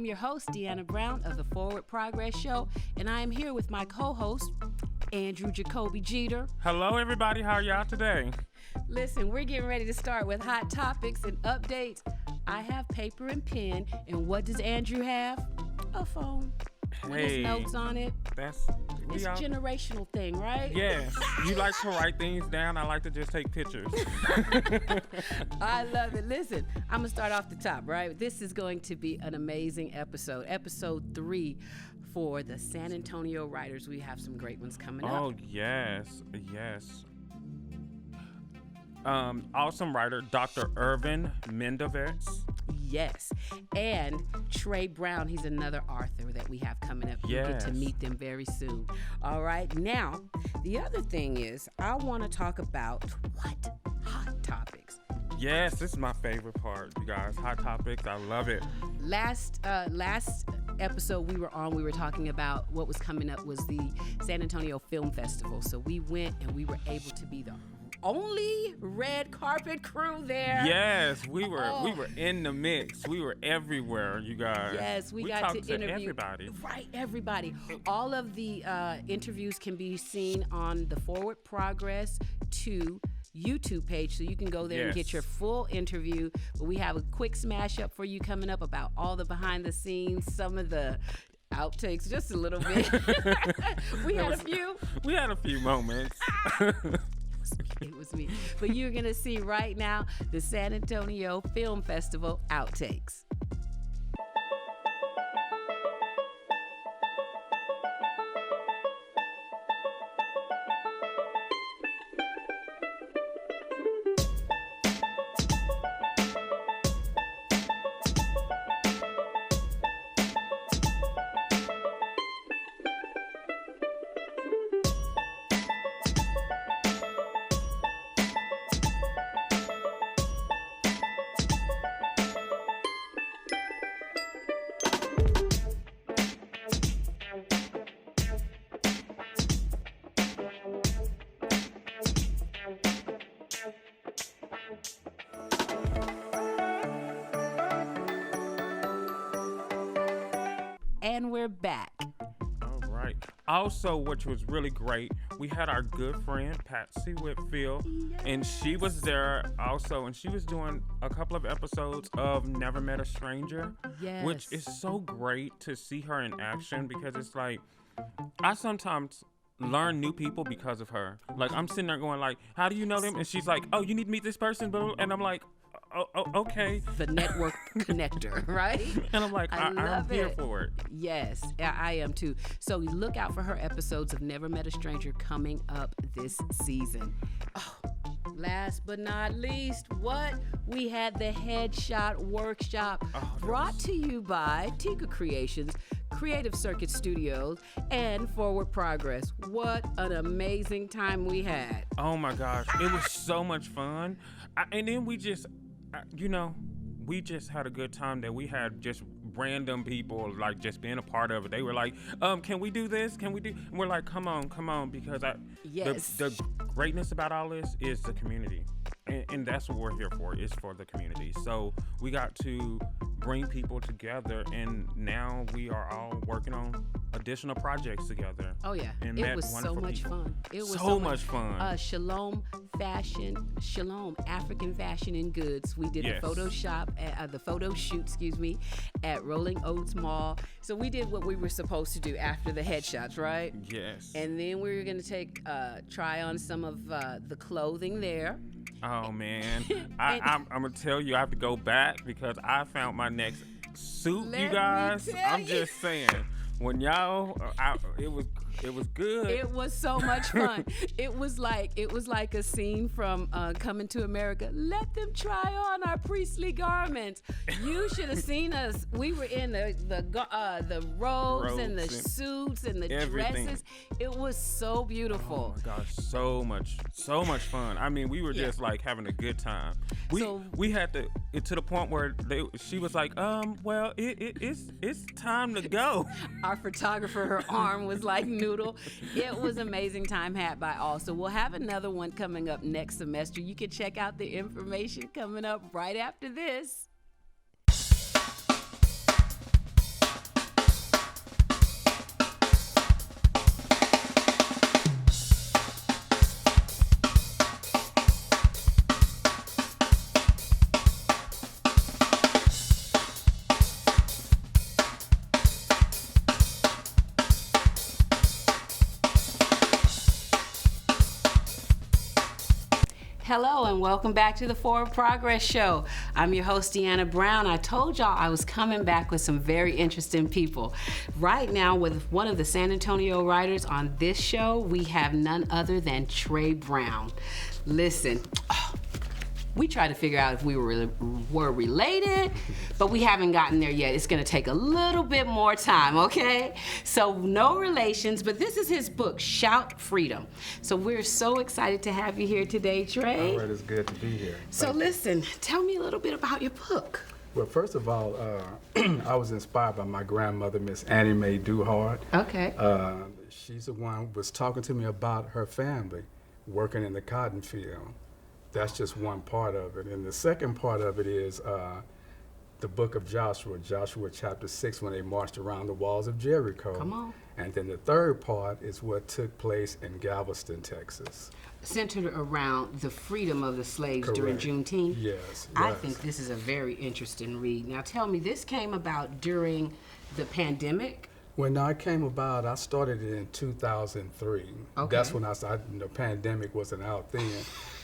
am your host, Deanna Brown of the Forward Progress Show, and I am here with my co-host, Andrew Jacoby Jeter. Hello, everybody. How are y'all today? Listen, we're getting ready to start with hot topics and updates. I have paper and pen, and what does Andrew have? A phone. With his notes on it. It's a generational thing, right? Yes. You like to write things down. I like to just take pictures. I love it. Listen, I'm going to start off the top, right? This is going to be an amazing episode. Episode 3 for the San Antonio writers. We have some great ones coming up. Oh, yes. Awesome writer, Dr. Irvin Mendovitz. Yes. And Trey Brown, he's another author that we have coming up. You'll get to meet them very soon. All right. Now, the other thing is I want to talk about what? Hot topics. Yes, this is my favorite part, you guys. Hot topics. I love it. Last episode we were talking about what was coming up was the San Antonio Film Festival. So we went and we were able to be the only red carpet crew there. Yes, we were in the mix. We were everywhere, you guys. Yes, we got to interview everybody. Right, everybody. All of the interviews can be seen on the Forward Progress 2 YouTube page, so you can go there and get your full interview. But we have a quick smash up for you coming up about all the behind the scenes, some of the outtakes, just a little bit. We had a few moments. It was me. But you're going to see right now the San Antonio Film Festival outtakes. And we're back. All right. Also, which was really great, we had our good friend Patsy Whitfield, and she was there also, and she was doing a couple of episodes of Never Met a Stranger, which is so great to see her in action, because it's like, I sometimes learn new people because of her. Like, I'm sitting there going like, how do you know them? And she's like, oh, you need to meet this person, and I'm like, oh, okay. The network connector, right? And I'm like, I'm here for it. Yes, I am too. So look out for her episodes of Never Met a Stranger coming up this season. Oh, last but not least, we had the Headshot Workshop brought to you by Tika Creations, Creative Circuit Studios, and Forward Progress. What an amazing time we had. Oh my gosh, it was so much fun. And then we just had a good time that we had just random people like just being a part of it. They were like, can we do this? Can we do? And we're like, come on, because the greatness about all this is the community. And that's what we're here for, is for the community. So we got to bring people together, and now we are all working on additional projects together. Oh, yeah. And it was so much fun. It was so much fun. Shalom African Fashion and Goods. We did the photo shoot, at Rolling Oats Mall. So we did what we were supposed to do after the headshots, right? Yes. And then we were going to try on some of the clothing there. Oh, man. I'm going to tell you, I have to go back because I found my next suit, you guys. I'm just saying. When y'all, it was good. It was so much fun. It was like a scene from Coming to America. Let them try on our priestly garments. You should have seen us. We were in the robes and the suits and the dresses. It was so beautiful. Oh my gosh, so much fun. I mean, we were just like having a good time. We had to the point where she was like, well, it's time to go. Our photographer, her arm was like noodle. It was amazing time had by all. So we'll have another one coming up next semester. You can check out the information coming up right after this. Hello and welcome back to the Forward Progress Show. I'm your host, Deanna Brown. I told y'all I was coming back with some very interesting people. Right now, with one of the San Antonio writers on this show, we have none other than Trey Brown. Listen, we tried to figure out if we were related, but we haven't gotten there yet. It's gonna take a little bit more time, okay? So no relations, but this is his book, Shout Freedom. So we're so excited to have you here today, Trey. All right, it's good to be here. So listen, tell me a little bit about your book. Well, first of all, I was inspired by my grandmother, Miss Annie Mae Duhart. Okay. She's the one who was talking to me about her family working in the cotton field. That's just one part of it. And the second part of it is the book of Joshua chapter 6, when they marched around the walls of Jericho. Come on. And then the third part is what took place in Galveston, Texas. Centered around the freedom of the slaves during Correct. Juneteenth? Yes. I think this is a very interesting read. Now tell me, this came about during the pandemic? When I came about, I started it in 2003. Okay. That's when the pandemic wasn't out then.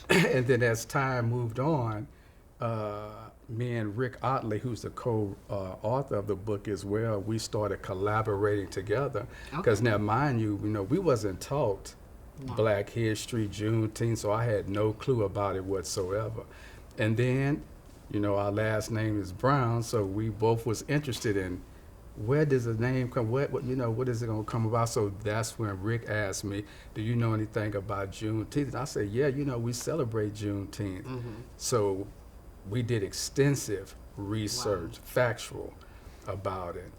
And then as time moved on, me and Rick Otley, who's the co-author of the book as well, we started collaborating together. Because now, mind you, we wasn't taught Black History, Juneteenth, so I had no clue about it whatsoever. And then, our last name is Brown, so we both was interested in where does the name come, what is it going to come about? So that's when Rick asked me, do you know anything about Juneteenth? And I said, yeah, we celebrate Juneteenth. So we did extensive research, factual, about it.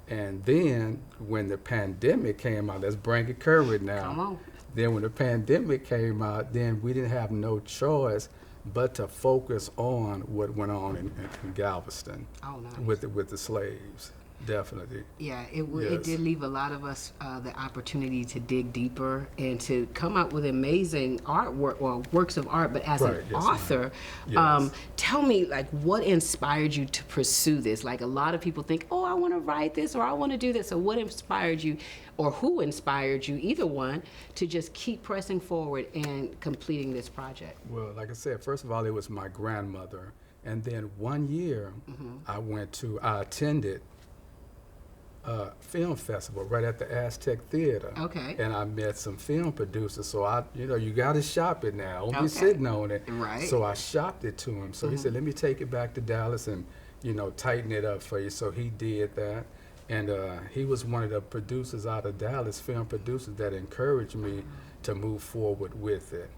And then when the pandemic came out, let's bring it current now. Come on. Then when the pandemic came out, then we didn't have no choice but to focus on what went on in Galveston. Oh, nice. with the slaves. Definitely. Yeah, it did leave a lot of us the opportunity to dig deeper and to come up with amazing artwork, well, works of art, but as an author, tell me, like, what inspired you to pursue this? Like, a lot of people think, oh, I want to write this or I want to do this. So what inspired you, or who inspired you, either one, to just keep pressing forward and completing this project? Well, like I said, first of all, it was my grandmother. And then one year, I attended film festival right at the Aztec Theater. Okay. And I met some film producers. So you got to shop it now. Don't be sitting on it. Right. So I shopped it to him. So he said, let me take it back to Dallas and, tighten it up for you. So he did that. And he was one of the producers out of Dallas, film producers, that encouraged me to move forward with it.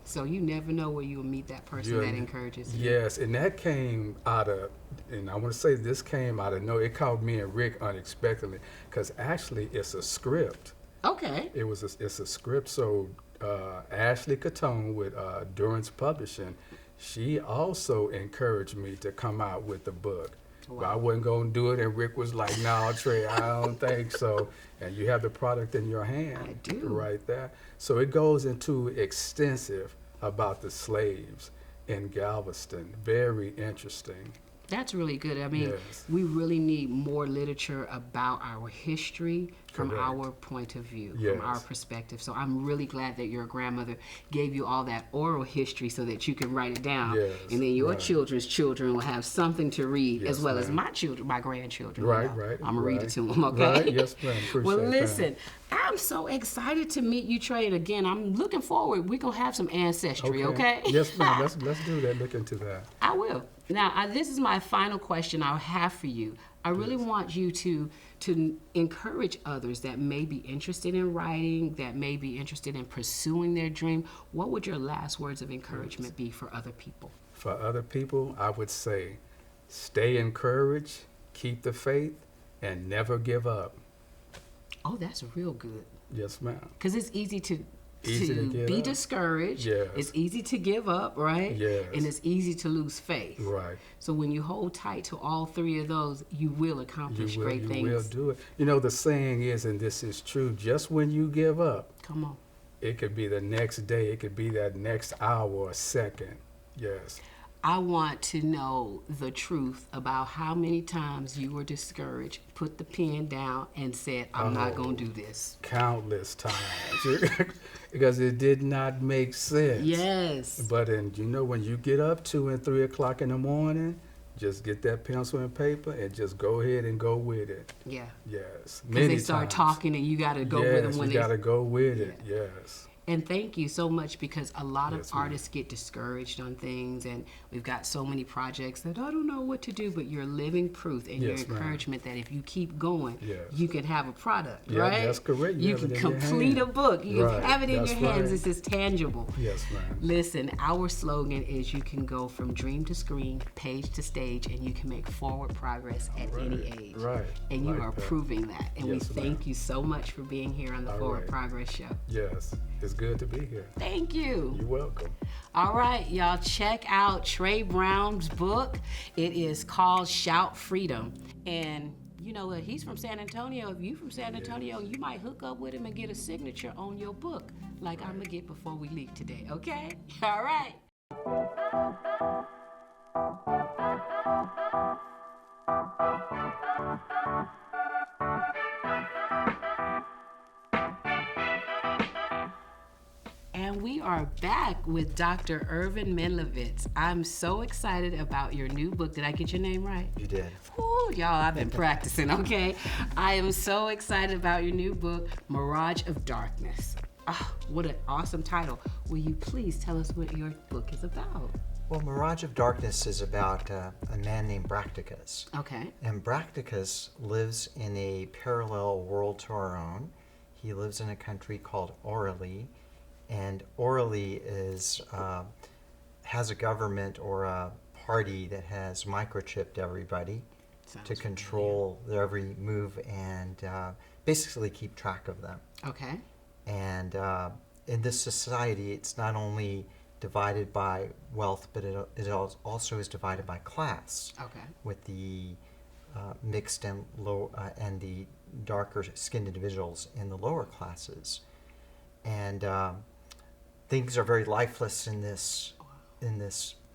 So you never know where you'll meet that person that encourages you. Yes, and that came out of, and I want to say this came out of, it caught me and Rick unexpectedly, because actually it's a script. Okay. It's a script. So Ashley Catone with Durance Publishing, she also encouraged me to come out with the book. Wow. But I wasn't going to do it, and Rick was like, no, Trey, I don't think so. And you have the product in your hand. I do. Right there. So it goes into extensive about the slaves in Galveston. Very interesting. That's really good. I mean, we really need more literature about our history from our point of view, from our perspective. So I'm really glad that your grandmother gave you all that oral history so that you can write it down. And then your children's children will have something to read, as well as my children, my grandchildren. Right. I'm going to read it to them, okay? Right, yes, ma'am. Appreciate Well, listen, I'm so excited to meet you, Trey. And again, I'm looking forward. We're going to have some ancestry, okay? Yes, ma'am. Let's do that. Look into that. I will. Now, this is my final question I'll have for you. I really want you to encourage others that may be interested in writing, that may be interested in pursuing their dream. What would your last words of encouragement be for other people? For other people, I would say, stay encouraged, keep the faith, and never give up. Oh, that's real good. Yes, ma'am. Because it's easy to be discouraged. Yes. It's easy to give up, right? Yes. And it's easy to lose faith. Right. So when you hold tight to all three of those, you will accomplish great things. You will do it. The saying is, and this is true, just when you give up, come on, it could be the next day, it could be that next hour or second. Yes. I want to know the truth about how many times you were discouraged, put the pen down, and said, I'm not going to do this. Countless times. Because it did not make sense. Yes. But when you get up 2 and 3 o'clock in the morning, just get that pencil and paper and just go ahead and go with it. Yeah. Yes. Because they start talking and you got to go with them when you got to go with it. Yes. And thank you so much, because a lot of artists get discouraged on things, and we've got so many projects that I don't know what to do, but you're living proof and your encouragement that if you keep going, you can have a product, right? That's correct. You can complete a book. You can have it in your hands. This is tangible. Yes, ma'am. Listen, our slogan is you can go from dream to screen, page to stage, and you can make forward progress at any age. Right. And you are proving that. And we thank you so much for being here on the Forward Progress Show. Yes. It's good to be here. Thank you. You're welcome. All right, y'all, check out Trey Brown's book. It is called Shout Freedom. And you know what? He's from San Antonio. If you from San Antonio, you might hook up with him and get a signature on your book, like I'm going to get before we leave today, okay? All right. And we are back with Dr. Irvin Menlowitz. I'm so excited about your new book. Did I get your name right? You did. Ooh, y'all, I've been practicing, okay? I am so excited about your new book, Mirage of Darkness. Oh, what an awesome title. Will you please tell us what your book is about? Well, Mirage of Darkness is about a man named Bracticus. Okay. And Bracticus lives in a parallel world to our own. He lives in a country called Orally. And Orally has a government or a party that has microchipped everybody to control their every move and basically keep track of them. Okay. And in this society, it's not only divided by wealth, but it also is divided by class. Okay. With the mixed and low and the darker skinned individuals in the lower classes. And things are very lifeless in this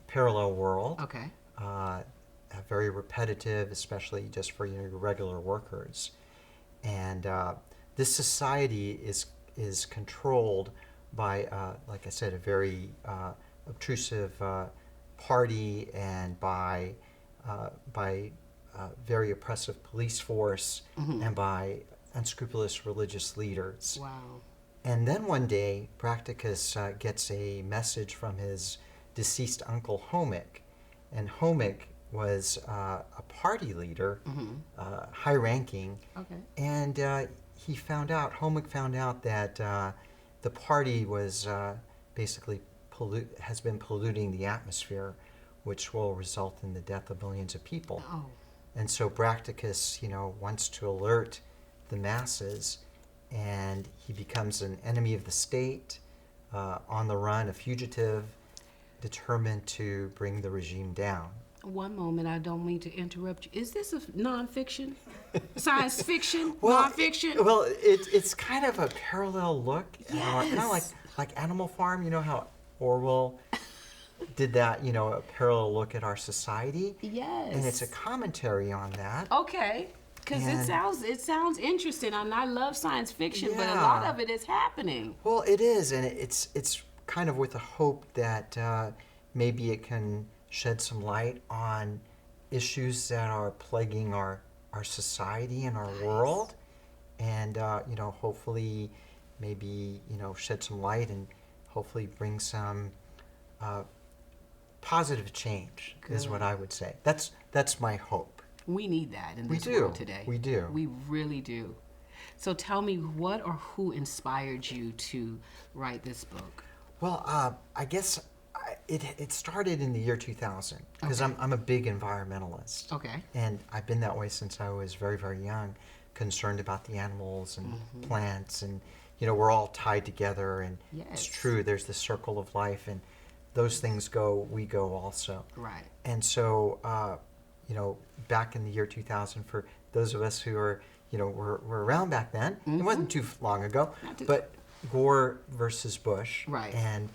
parallel world. Okay. Very repetitive, especially just for your regular workers. And this society is controlled by, like I said, a very obtrusive party and by very oppressive police force and by unscrupulous religious leaders. Wow. And then one day, Bracticus gets a message from his deceased uncle Homic. And Homic was a party leader, high-ranking. Okay. And Homic found out that the party was basically has been polluting the atmosphere, which will result in the death of millions of people. Oh. And so Bracticus, wants to alert the masses, and he becomes an enemy of the state, on the run, a fugitive, determined to bring the regime down. One moment, I don't mean to interrupt you. Is this a nonfiction? Science fiction? Well, nonfiction? It's kind of a parallel look. Yes. Kind of like Animal Farm. You know how Orwell did that, a parallel look at our society? Yes. And it's a commentary on that. Okay. Because it sounds interesting, and I love science fiction, but a lot of it is happening. Well, it is, and it's kind of with the hope that maybe it can shed some light on issues that are plaguing our society and our world, and hopefully maybe shed some light and hopefully bring some positive change. Good. Is what I would say. That's my hope. We need that in this world today. We do. We really do. So tell me, what or who inspired you to write this book? Well, I guess it started in the year 2000 because I'm a big environmentalist. Okay. And I've been that way since I was very, very young, concerned about the animals and plants, and we're all tied together, and it's true, there's the circle of life, and those things go, we go also. Right. And so back in the year 2000, for those of us who are, were around back then, it wasn't too long ago, but Gore versus Bush. Right. And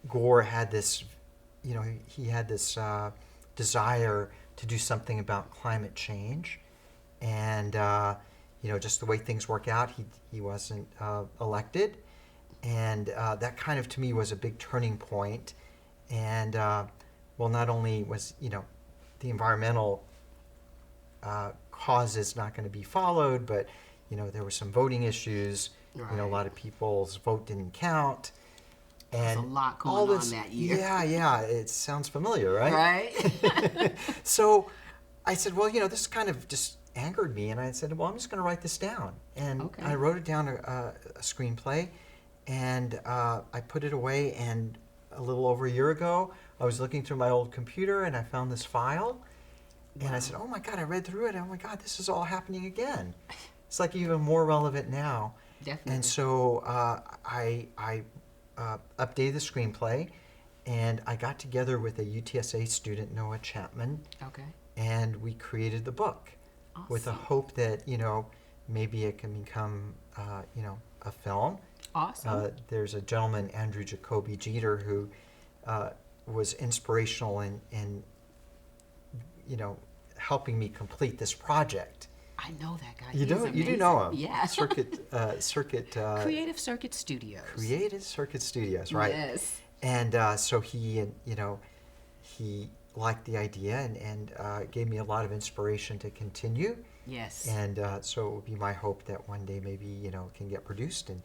Gore had this he had this desire to do something about climate change, and just the way things work out, he wasn't elected, and that kind of to me was a big turning point. And not only was the environmental causes not going to be followed, but there were some voting issues. Right. A lot of people's vote didn't count. And there's a lot going on that year. Yeah, it sounds familiar, right? Right. So I said, well, this kind of just angered me, and I said, well, I'm just going to write this down. And Okay. I wrote it down, a screenplay, and I put it away. And a little over a year ago, I was looking through my old computer, and I found this file. And I said, oh my God, I read through it. Oh my God, this is all happening again. It's like even more relevant now. Definitely. And so I updated the screenplay, and I got together with a UTSA student, Noah Chapman, Okay. and we created the book with a Awesome. hope that, maybe it can become, a film. Awesome. There's a gentleman, Andrew Jacoby Jeter, who was inspirational in helping me complete this project. I know that guy. You He's do amazing. know him. Yeah. Circuit Creative Circuit Studios. Creative Circuit Studios, right? Yes. And so he liked the idea and gave me a lot of inspiration to continue. Yes. And so it would be my hope that one day maybe it can get produced and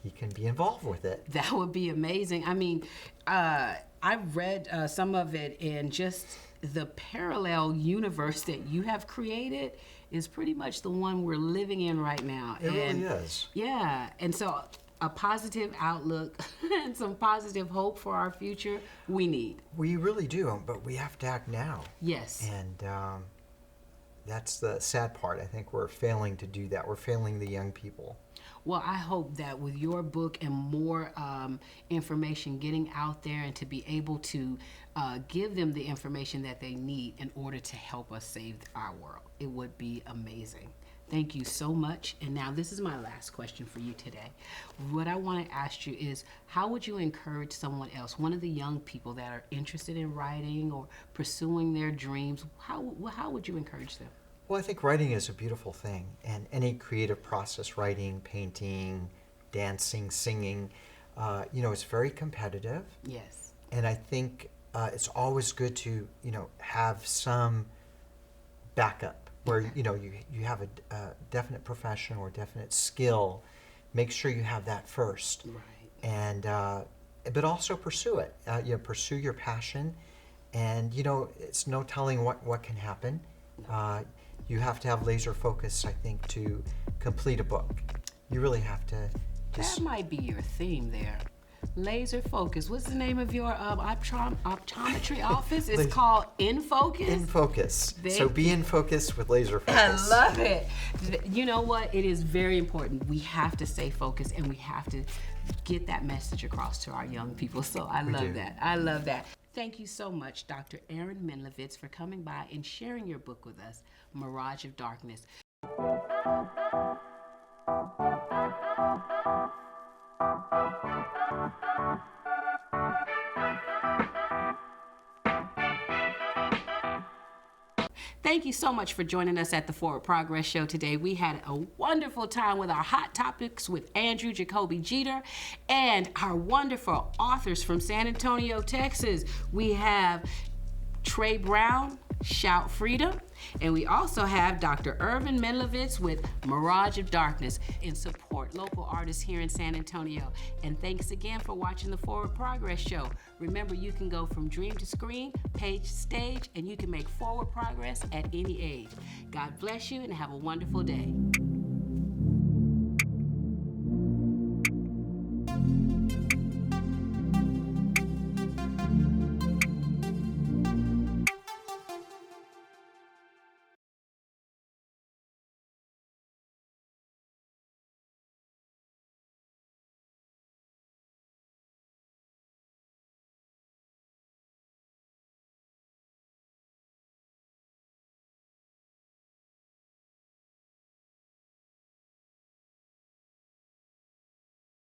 he can be involved with it. That would be amazing. I mean, I've read some of it, and just the parallel universe that you have created is pretty much the one we're living in right now. It really is. Yeah, and so a positive outlook and some positive hope for our future we need. We really do, but we have to act now. Yes. And that's the sad part. I think we're failing to do that. We're failing the young people. Well, I hope that with your book and more information getting out there, and to be able to give them the information that they need in order to help us save our world, it would be amazing. Thank you so much. And now this is my last question for you today. What I want to ask you is, how would you encourage someone else, one of the young people that are interested in writing or pursuing their dreams, how would you encourage them? Well, I think writing is a beautiful thing, and any creative process, writing, painting, dancing, singing, it's very competitive. Yes. And I think it's always good to, have some backup where, you have a definite profession or definite skill. Make sure you have that first. Right. And, but also pursue it. Pursue your passion. And, it's no telling what can happen. You have to have laser focus, I think, to complete a book. You really have to just... That might be your theme there. Laser focus. What's the name of your optometry office? It's called In Focus? In focus. So be in focus with laser I focus. love it. You know what? It is very important. We have to stay focused, and we have to get that message across to our young people. So I love that. I love that. Thank you so much, Dr. Aaron Menlowitz, for coming by and sharing your book with us, Mirage of Darkness. Thank you so much for joining us at the Forward Progress Show today. We had a wonderful time with our hot topics with Andrew Jacoby Jeter and our wonderful authors from San Antonio, Texas. We have Trey Brown, Shout Freedom, and we also have Dr. Irvin Menlowitz with Mirage of Darkness, and support local artists here in San Antonio. And thanks again for watching the Forward Progress Show. Remember, you can go from dream to screen, page to stage, and you can make forward progress at any age. God bless you and have a wonderful day.